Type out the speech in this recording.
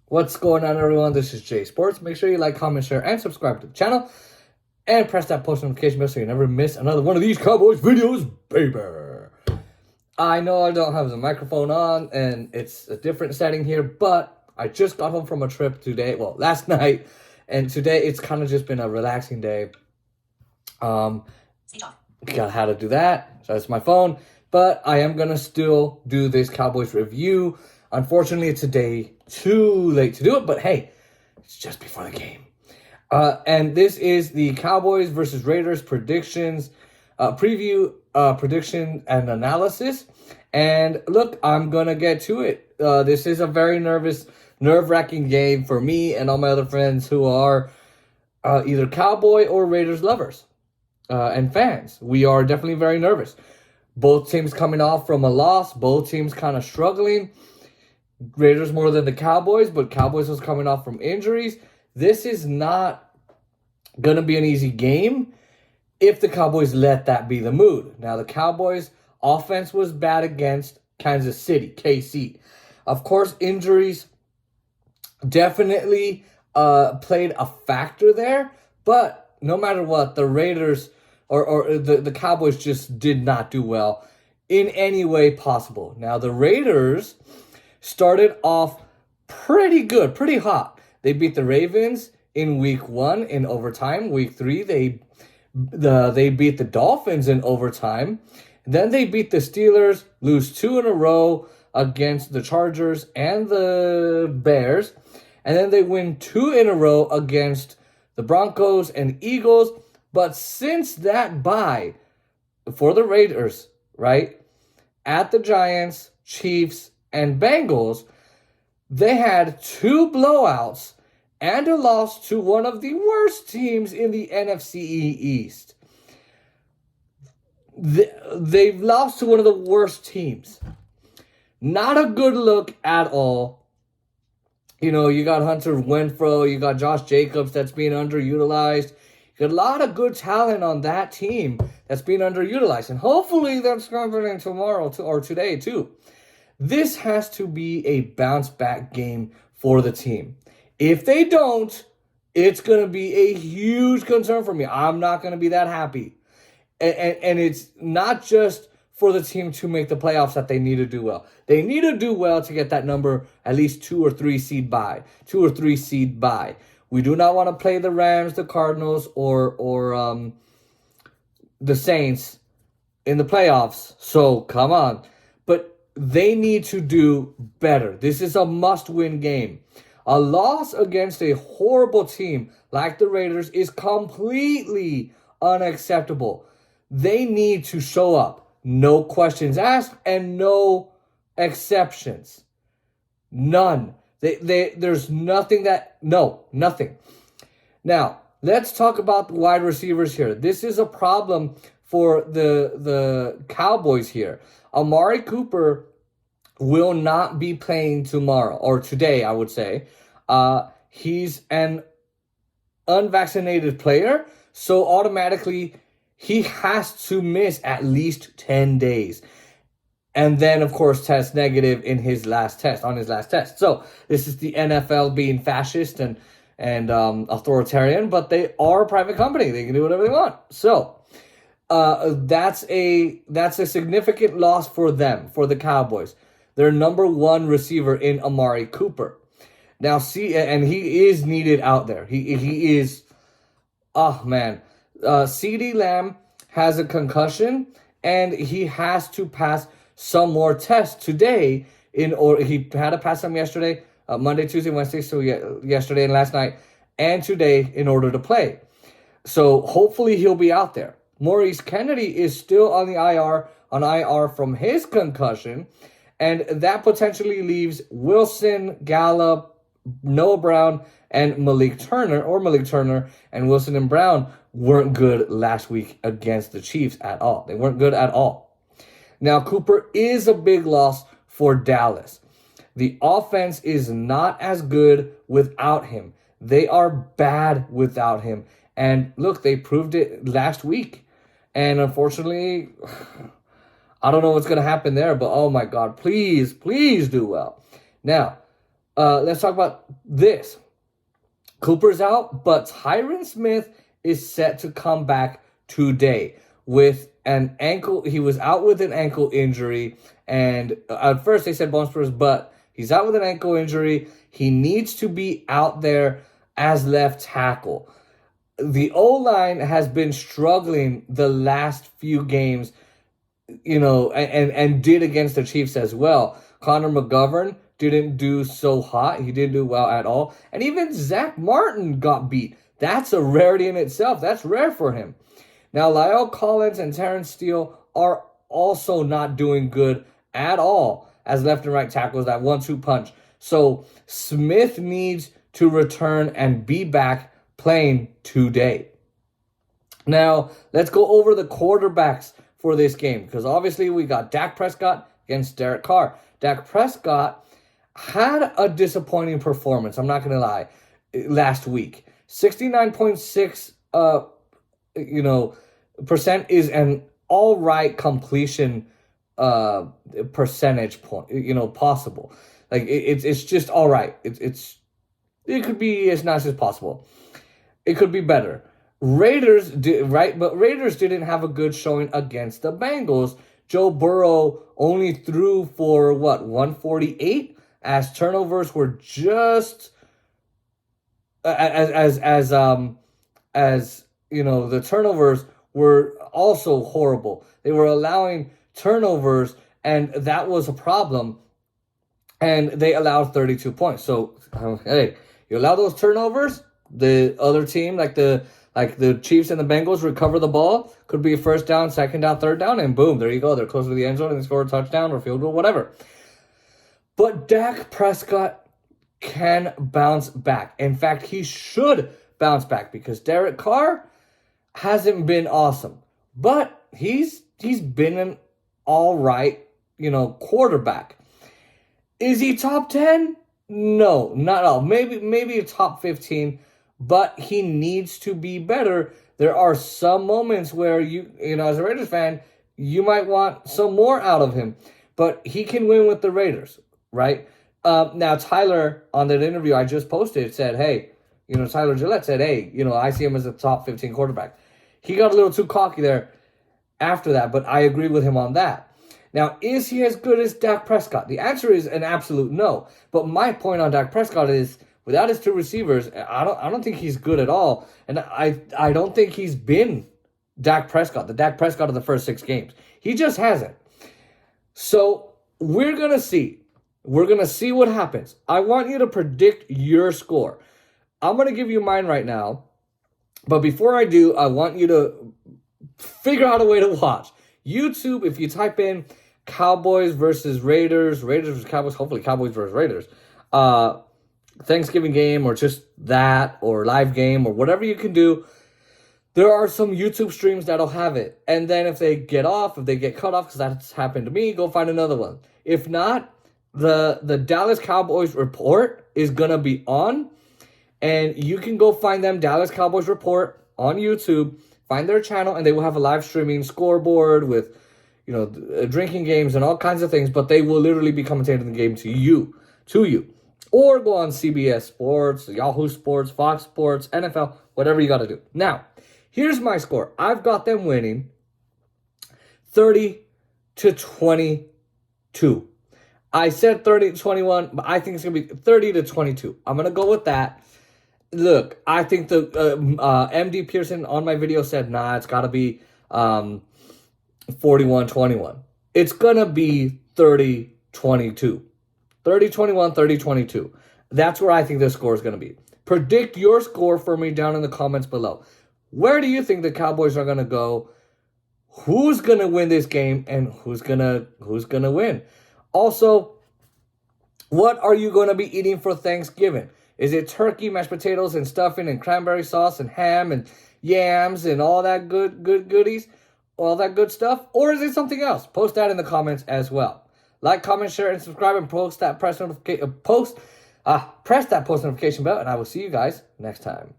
What's going on, everyone? This is Jay Sports. Make sure you like, comment, share, and subscribe to the channel. And press that post notification bell so you never miss another one of these Cowboys videos, baby. I know I don't have the microphone on, and it's a different setting here, but I just got home from a trip today, last night, and today it's kind of just been a relaxing day. Got how to do that, so that's my phone, but I am going to still do this Cowboys review. Unfortunately, it's a day too late to do it, but hey, it's just before the game. And this is the Cowboys versus Raiders predictions, preview, prediction, and analysis. And look, I'm going to get to it. This is a very nerve-wracking game for me and all my other friends who are either Cowboy or Raiders lovers and fans. We are definitely very nervous. Both teams coming off from a loss. Both teams kind of struggling. Raiders more than the Cowboys, but Cowboys was coming off from injuries. This is not going to be an easy game if the Cowboys let that be the mood. Now, the Cowboys' offense was bad against Kansas City, KC. Of course, injuries definitely played a factor there, but no matter what, the Raiders or the Cowboys just did not do well in any way possible. Now, the Raiders started off pretty good, pretty hot. They beat the Ravens in week 1 in overtime. Week 3, they beat the Dolphins in overtime. Then they beat the Steelers, lose 2 in a row against the Chargers and the Bears. And then they win 2 in a row against the Broncos and Eagles. But since that bye for the Raiders, right, at the Giants, Chiefs, and Bengals, they had 2 blowouts and a loss to one of the worst teams in the NFC East. They've lost to one of the worst teams. Not a good look at all. You know, you got Hunter Renfrow, you got Josh Jacobs that's being underutilized. You got a lot of good talent on that team that's being underutilized. And hopefully that's happening tomorrow or today too. This has to be a bounce-back game for the team. If they don't, it's going to be a huge concern for me. I'm not going to be that happy. And it's not just for the team to make the playoffs that they need to do well. They need to do well to get that number at least 2 or 3 seed bye. We do not want to play the Rams, the Cardinals, or the Saints in the playoffs. So, come on. But they need to do better. This is a must-win game. A loss against a horrible team like the Raiders is completely unacceptable. They need to show up. No questions asked and no exceptions. None. There's nothing nothing. Now, let's talk about the wide receivers here. This is a problem for the Cowboys here. Amari Cooper will not be playing tomorrow, or today, I would say. He's an unvaccinated player, so automatically he has to miss at least 10 days. And then, of course, test negative on his last test. So this is the NFL being fascist and authoritarian, but they are a private company. They can do whatever they want. So that's a significant loss for them, for the Cowboys. Their number 1 receiver in Amari Cooper. Now, and he is needed out there. He is, oh man. CeeDee Lamb has a concussion, and he has to pass some more tests today. He had to pass them yesterday, Monday, Tuesday, Wednesday, so yesterday and last night, and today in order to play. So hopefully he'll be out there. Maurice Kennedy is still on the IR from his concussion, and that potentially leaves Wilson, Gallup, Noah Brown, and Malik Turner, and Wilson and Brown weren't good last week against the Chiefs at all. They weren't good at all. Now, Cooper is a big loss for Dallas. The offense is not as good without him. They are bad without him. And look, they proved it last week. And unfortunately, I don't know what's going to happen there, but oh my God, please do well. Now, let's talk about this. Cooper's out, but Tyron Smith is set to come back today with an ankle. He was out with an ankle injury, and at first they said bone spurs, but he's out with an ankle injury. He needs to be out there as left tackle. The O-line has been struggling the last few games, and did against the Chiefs as well. Connor McGovern didn't do so hot. He didn't do well at all. And even Zach Martin got beat. That's a rarity in itself. That's rare for him. Now, La'el Collins and Terrence Steele are also not doing good at all as left and right tackles, that 1-2 punch. So Smith needs to return and be back playing today. Now, let's go over the quarterbacks for this game, because obviously we got Dak Prescott against Derek Carr. Dak Prescott had a disappointing performance, I'm not going to lie, last week. 69.6 percent is an all right completion percentage point, possible. Like it's just all right. It could be as nice as possible. It could be better. Raiders did right, but Raiders didn't have a good showing against the Bengals. Joe Burrow only threw for 148, as turnovers were just the turnovers were also horrible. They were allowing turnovers, and that was a problem. And they allowed 32 points. So, hey, you allow those turnovers, the other team, like the Chiefs and the Bengals, recover the ball. Could be a first down, second down, third down, and boom, there you go. They're close to the end zone and they score a touchdown or field goal, whatever. But Dak Prescott can bounce back. In fact, he should bounce back, because Derek Carr hasn't been awesome. But he's been an all right, quarterback. Is he top 10? No, not at all. Maybe a top 15, but he needs to be better. There are some moments where as a Raiders fan, you might want some more out of him, but he can win with the Raiders, right? Now, Tyler, on that interview I just posted, said, hey, Tyler Gillette said, hey, I see him as a top 15 quarterback. He got a little too cocky there after that, but I agree with him on that. Now, is he as good as Dak Prescott? The answer is an absolute no. But my point on Dak Prescott is, without his two receivers, I don't think he's good at all. And I don't think he's been Dak Prescott, the Dak Prescott of the first 6 games. He just hasn't. So we're going to see. We're going to see what happens. I want you to predict your score. I'm going to give you mine right now. But before I do, I want you to figure out a way to watch. YouTube, if you type in Cowboys versus Raiders, Raiders versus Cowboys, hopefully Cowboys versus Raiders, Thanksgiving game, or just that, or live game, or whatever you can do, there are some YouTube streams that'll have it. And then if they get cut off, because that's happened to me, go find another one. If not, the Dallas Cowboys report is going to be on, and you can go find them, Dallas Cowboys report, on YouTube. Find their channel, and they will have a live streaming scoreboard with, drinking games and all kinds of things, but they will literally be commentating the game to you. Or go on CBS Sports, Yahoo Sports, Fox Sports, NFL, whatever you got to do. Now, here's my score. I've got them winning 30-22. I said 30-21, but I think it's going to be 30-22. I'm going to go with that. Look, I think the MD Pearson on my video said, nah, it's got to be 41-21. It's going to be 30-22. 30-21, 30-22. That's where I think the score is going to be. Predict your score for me down in the comments below. Where do you think the Cowboys are going to go? Who's going to win this game, and who's going to win? Also, what are you going to be eating for Thanksgiving? Is it turkey, mashed potatoes, and stuffing, and cranberry sauce, and ham, and yams, and all that goodies? All that good stuff? Or is it something else? Post that in the comments as well. Like, comment, share, and subscribe, and press that post notification bell, and I will see you guys next time.